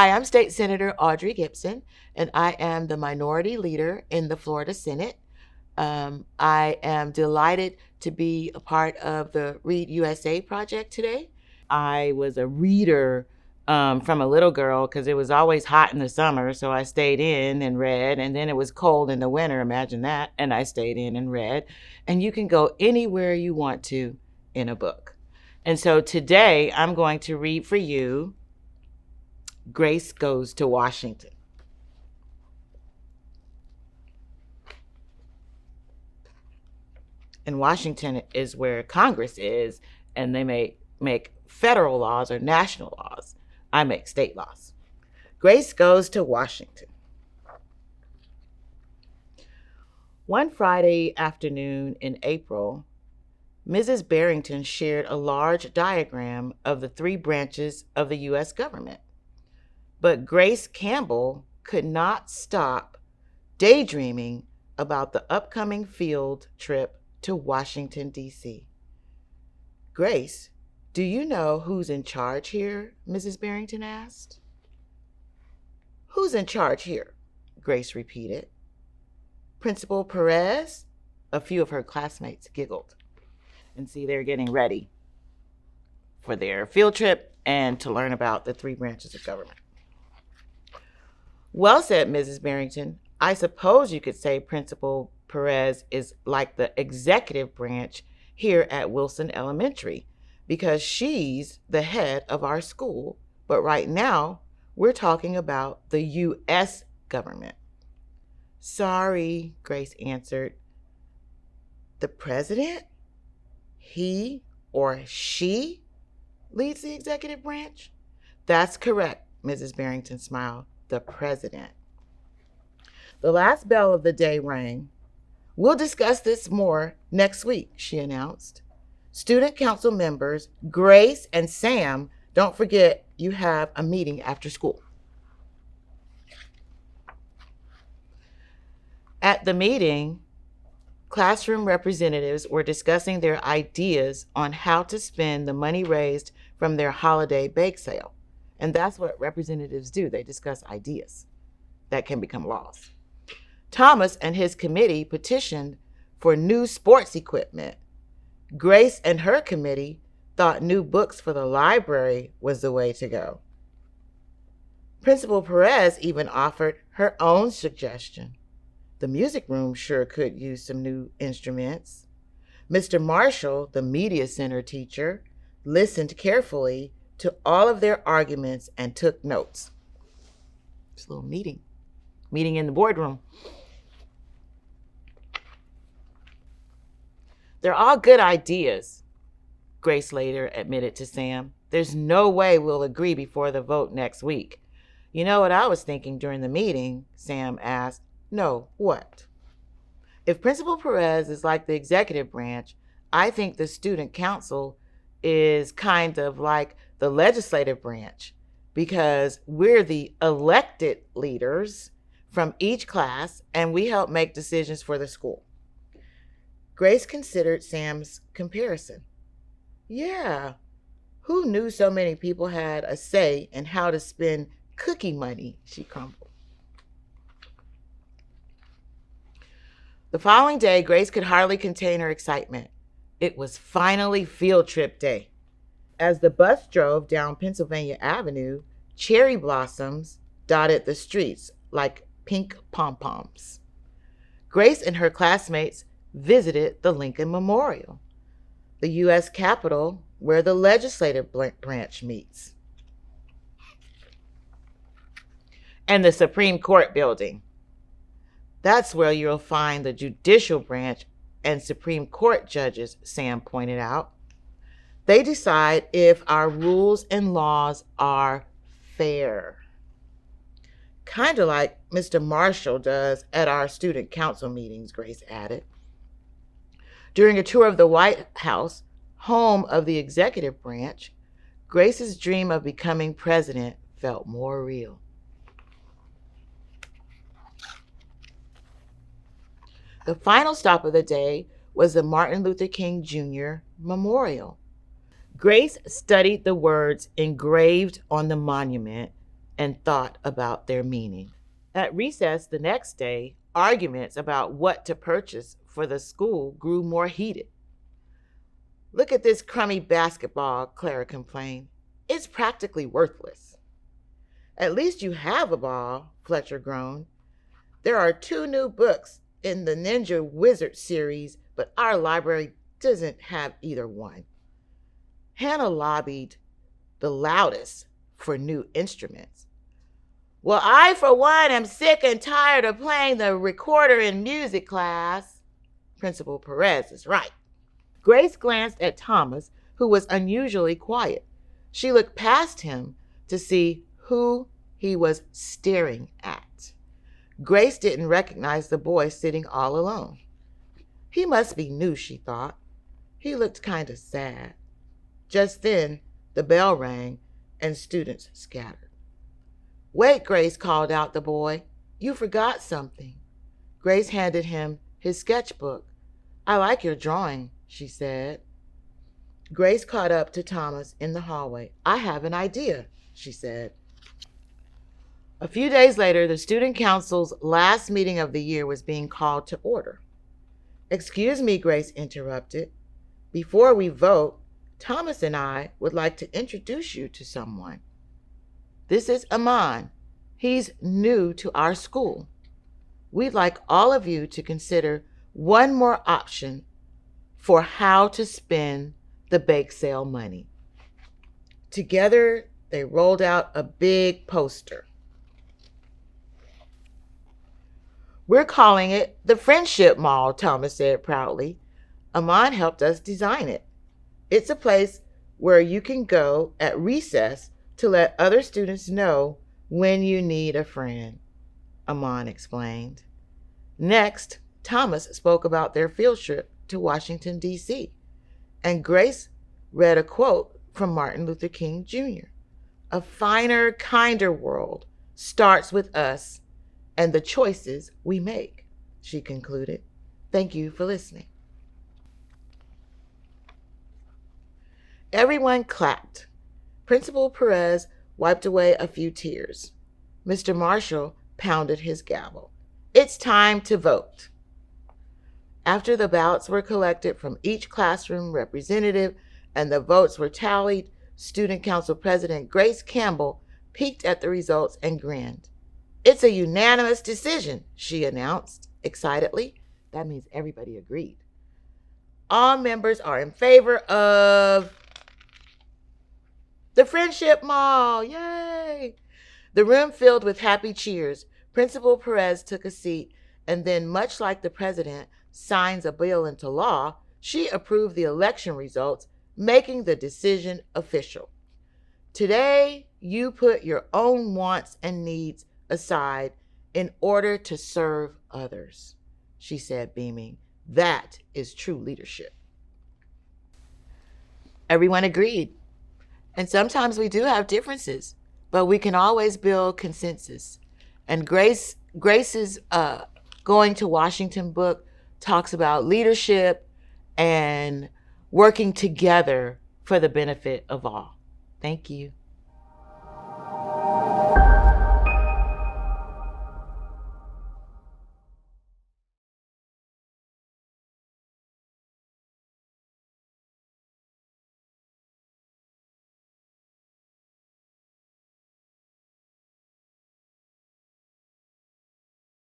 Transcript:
Hi, I'm State Senator Audrey Gibson, and I am the minority leader in the Florida Senate. I am delighted to be a part of the Read USA project today. I was a reader from a little girl because it was always hot in the summer, so I stayed in and read, and then it was cold in the winter, imagine that, and I stayed in and read. And you can go anywhere you want to in a book. And so today I'm going to read for you Grace Goes to Washington. And Washington is where Congress is, and they may make federal laws or national laws. I make state laws. Grace goes to Washington. One Friday afternoon in April, Mrs. Barrington shared a large diagram of the three branches of the U.S. government. But Grace Campbell could not stop daydreaming about the upcoming field trip to Washington, D.C. Grace, do you know who's in charge here? Mrs. Barrington asked. Who's in charge here? Grace repeated. Principal Perez? A few of her classmates giggled. And see, they're getting ready for their field trip and to learn about the three branches of government. Well, said Mrs. Barrington, I suppose you could say Principal Perez is like the executive branch here at Wilson Elementary because she's the head of our school. But right now, we're talking about the U.S. government. Sorry, Grace answered. The president? He or she leads the executive branch? That's correct, Mrs. Barrington smiled. The president. The last bell of the day rang. We'll discuss this more next week, she announced. Student council members, Grace and Sam, don't forget you have a meeting after school. At the meeting, classroom representatives were discussing their ideas on how to spend the money raised from their holiday bake sale. And that's what representatives do. They discuss ideas that can become laws. Thomas and his committee petitioned for new sports equipment. Grace and her committee thought new books for the library was the way to go. Principal Perez even offered her own suggestion. The music room sure could use some new instruments. Mr. Marshall, the media center teacher, listened carefully to all of their arguments and took notes. It's a little meeting in the boardroom. They're all good ideas, Grace later admitted to Sam. There's no way we'll agree before the vote next week. You know what I was thinking during the meeting? Sam asked. No, what? If Principal Perez is like the executive branch, I think the student council is kind of like the legislative branch because we're the elected leaders from each class and we help make decisions for the school. Grace considered Sam's comparison. Yeah, who knew so many people had a say in how to spend cookie money, she grumbled. The following day, Grace could hardly contain her excitement. It was finally field trip day. As the bus drove down Pennsylvania Avenue, cherry blossoms dotted the streets like pink pom-poms. Grace and her classmates visited the Lincoln Memorial, the U.S. Capitol, where the legislative branch meets, and the Supreme Court building. That's where you'll find the judicial branch and Supreme Court judges, Sam pointed out. They decide if our rules and laws are fair. Kind of like Mr. Marshall does at our student council meetings, Grace added. During a tour of the White House, home of the executive branch, Grace's dream of becoming president felt more real. The final stop of the day was the Martin Luther King Jr. Memorial. Grace studied the words engraved on the monument and thought about their meaning. At recess the next day, arguments about what to purchase for the school grew more heated. "Look at this crummy basketball," Clara complained. "It's practically worthless." "At least you have a ball," Fletcher groaned. "There are 2 new books in the Ninja Wizard series, but our library doesn't have either one." Hannah lobbied the loudest for new instruments. "Well, I, for one, am sick and tired of playing the recorder in music class." Principal Perez is right. Grace glanced at Thomas, who was unusually quiet. She looked past him to see who he was staring at. Grace didn't recognize the boy sitting all alone. He must be new, she thought. He looked kind of sad. Just then, the bell rang and students scattered. "Wait," Grace called out the boy. "You forgot something." Grace handed him his sketchbook. "I like your drawing," she said. Grace caught up to Thomas in the hallway. "I have an idea," she said. A few days later, the student council's last meeting of the year was being called to order. "Excuse me," Grace interrupted. "Before we vote, Thomas and I would like to introduce you to someone. This is Aman. He's new to our school. We'd like all of you to consider one more option for how to spend the bake sale money." Together, they rolled out a big poster. "We're calling it the Friendship Mall," Thomas said proudly. "Aman helped us design it. It's a place where you can go at recess to let other students know when you need a friend," Aman explained. Next, Thomas spoke about their field trip to Washington, D.C., and Grace read a quote from Martin Luther King Jr. "A finer, kinder world starts with us and the choices we make," she concluded. Thank you for listening. Everyone clapped. Principal Perez wiped away a few tears. Mr. Marshall pounded his gavel. "It's time to vote." After the ballots were collected from each classroom representative and the votes were tallied, Student Council President Grace Campbell peeked at the results and grinned. "It's a unanimous decision," she announced excitedly. That means everybody agreed. "All members are in favor of the Friendship Mall. Yay!" The room filled with happy cheers. Principal Perez took a seat, and then, much like the president signs a bill into law, she approved the election results, making the decision official. "Today, you put your own wants and needs aside in order to serve others," she said, beaming. "That is true leadership." Everyone agreed. And sometimes we do have differences, but we can always build consensus. And Grace's Going to Washington book talks about leadership and working together for the benefit of all. Thank you.